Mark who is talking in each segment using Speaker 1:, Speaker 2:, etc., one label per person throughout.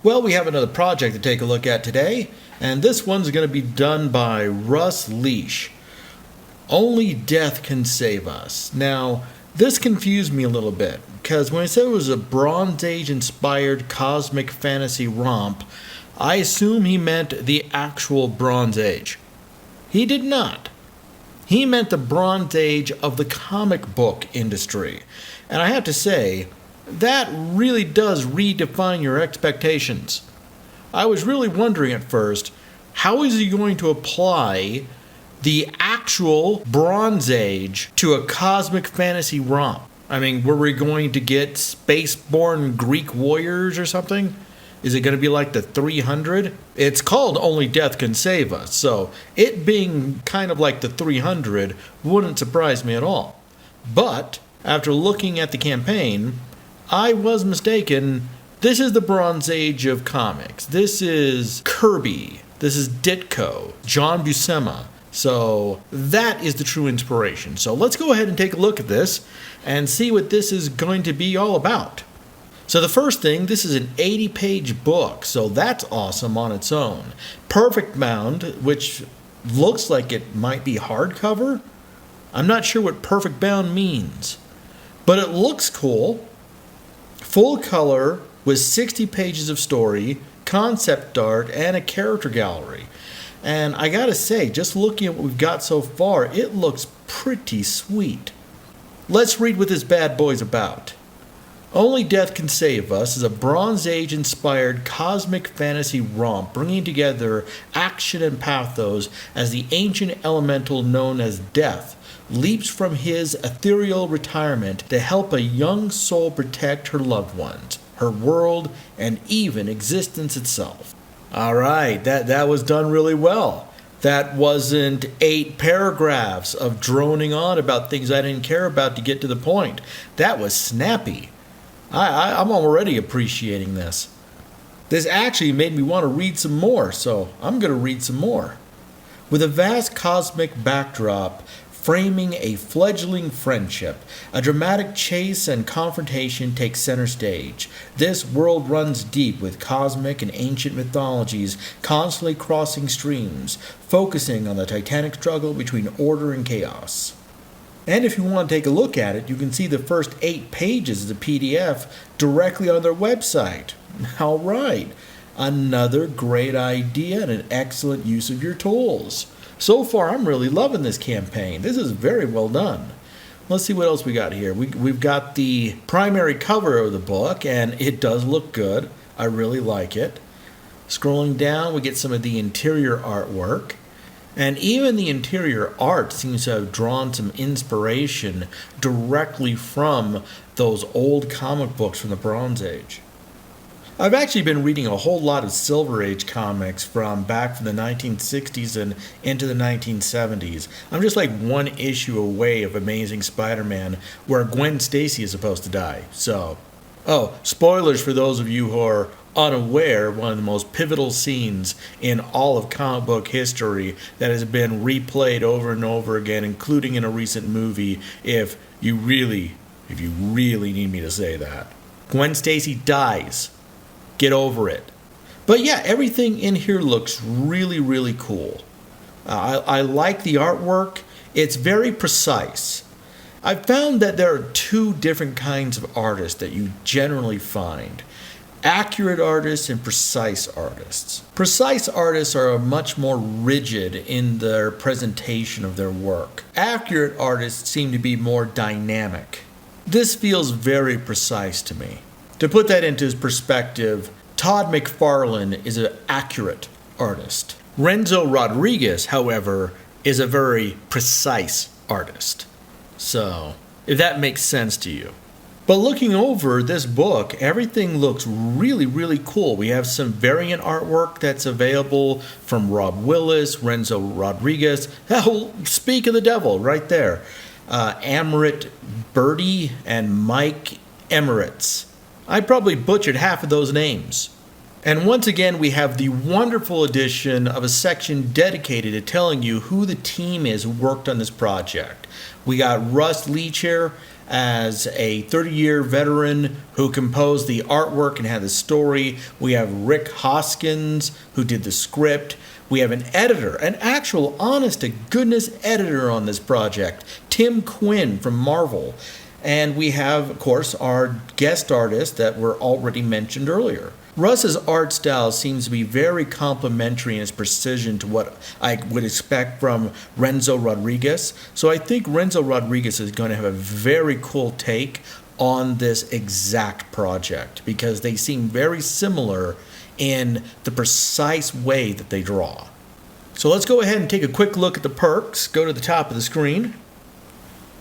Speaker 1: Well, we have another project to take a look at today, and this one's going to be done by Russ Leach. Only Death Can Save Us. Now, this confused me a little bit, because when I said it was a Bronze Age-inspired cosmic fantasy romp, I assumed he meant the actual Bronze Age. He did not. He meant the Bronze Age of the comic book industry. And I have to say, that really does redefine your expectations. I was really wondering at first, how is he going to apply the actual Bronze Age to a cosmic fantasy romp? I mean, were we going to get space-born Greek warriors or something? Is it going to be like the 300? It's called Only Death Can Save Us, so it being kind of like the 300 wouldn't surprise me at all. But after looking at the campaign, I was mistaken. This is the Bronze Age of comics. This is Kirby. This is Ditko, John Buscema. So that is the true inspiration. So let's go ahead and take a look at this and see what this is going to be all about. So the first thing, this is an 80-page book, so that's awesome on its own. Perfect bound, which looks like it might be hardcover. I'm not sure what perfect bound means, but it looks cool. Full color with 60 pages of story, concept art, and a character gallery. And I gotta say, just looking at what we've got so far, it looks pretty sweet. Let's read what this bad boy's about. Only Death Can Save Us is a Bronze Age-inspired cosmic fantasy romp bringing together action and pathos as the ancient elemental known as Death leaps from his ethereal retirement to help a young soul protect her loved ones, her world, and even existence itself. All right, that was done really well. That wasn't 8 paragraphs of droning on about things I didn't care about to get to the point. That was snappy. I'm already appreciating this. This actually made me want to read some more, so I'm going to read some more. With a vast cosmic backdrop framing a fledgling friendship, a dramatic chase and confrontation take center stage. This world runs deep with cosmic and ancient mythologies constantly crossing streams, focusing on the titanic struggle between order and chaos. And if you want to take a look at it, you can see the first 8 pages as a PDF directly on their website. All right, another great idea and an excellent use of your tools. So far, I'm really loving this campaign. This is very well done. Let's see what else we got here. We've got the primary cover of the book, and it does look good. I really like it. Scrolling down, we get some of the interior artwork. And even the interior art seems to have drawn some inspiration directly from those old comic books from the Bronze Age. I've actually been reading a whole lot of Silver Age comics from the 1960s and into the 1970s. I'm just like one issue away of Amazing Spider-Man, where Gwen Stacy is supposed to die. So, spoilers for those of you who are unaware, one of the most pivotal scenes in all of comic book history that has been replayed over and over again, including in a recent movie, if you really need me to say that. Gwen Stacy dies. Get over it. But yeah, everything in here looks really, really cool. I like the artwork. It's very precise. I've found that there are 2 different kinds of artists that you generally find. Accurate artists and precise artists. Precise artists are much more rigid in their presentation of their work. Accurate artists seem to be more dynamic. This feels very precise to me. To put that into perspective, Todd McFarlane is an accurate artist. Renzo Rodriguez, however, is a very precise artist. So, if that makes sense to you. But looking over this book, everything looks really, really cool. We have some variant artwork that's available from Rob Willis, Renzo Rodriguez. Hell, speak of the devil, right there. Amrit Birdie and Mike Emirates. I probably butchered half of those names. And once again, we have the wonderful addition of a section dedicated to telling you who the team is who worked on this project. We got Russ Leach here, as a 30-year veteran who composed the artwork and had the story. We have Rick Hoskins, who did the script. We have an editor, an actual honest-to-goodness editor on this project, Tim Quinn from Marvel. And we have, of course, our guest artist that were already mentioned earlier. Russ's art style seems to be very complementary in its precision to what I would expect from Renzo Rodriguez. So I think Renzo Rodriguez is going to have a very cool take on this exact project because they seem very similar in the precise way that they draw. So let's go ahead and take a quick look at the perks. Go to the top of the screen.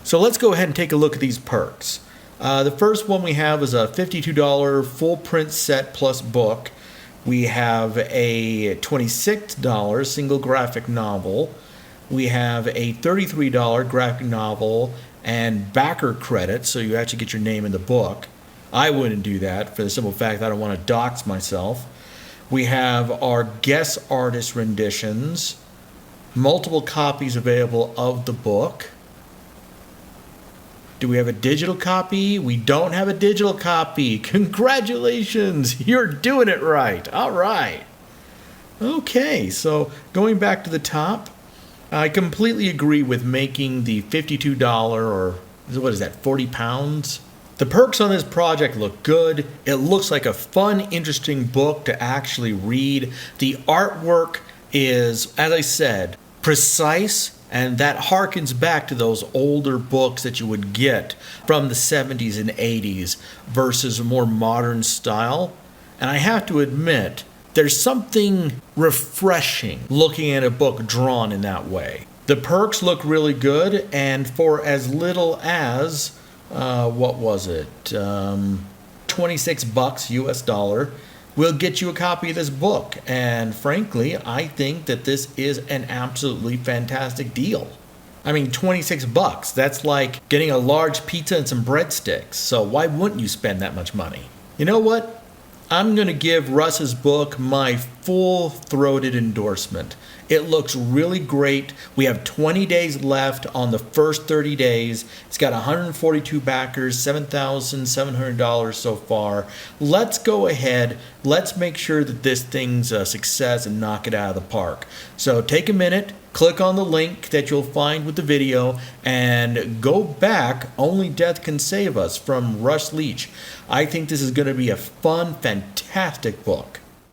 Speaker 1: So let's go ahead and take a look at these perks. The first one we have is a $52 full print set plus book. We have a $26 single graphic novel. We have a $33 graphic novel and backer credit, so you actually get your name in the book. I wouldn't do that for the simple fact that I don't want to dox myself. We have our guest artist renditions, multiple copies available of the book. Do we have a digital copy? We don't have a digital copy. Congratulations, you're doing it right. All right. Okay, so going back to the top, I completely agree with making the $52 or what is that, 40 pounds? The perks on this project look good. It looks like a fun, interesting book to actually read. The artwork is, as I said, precise, and that harkens back to those older books that you would get from the 70s and 80s versus a more modern style. And I have to admit, there's something refreshing looking at a book drawn in that way. The perks look really good, and for as little as, what was it, $26 US dollar, we'll get you a copy of this book. And frankly, I think that this is an absolutely fantastic deal. I mean, $26, that's like getting a large pizza and some breadsticks. So why wouldn't you spend that much money? You know what? I'm going to give Russ's book my full-throated endorsement. It looks really great. We have 20 days left on the first 30 days. It's got 142 backers, $7,700 so far. Let's go ahead. Let's make sure that this thing's a success and knock it out of the park. So take a minute, click on the link that you'll find with the video, and go back. Only Death Can Save Us from Russ Leach. I think this is going to be a fun, fantastic book.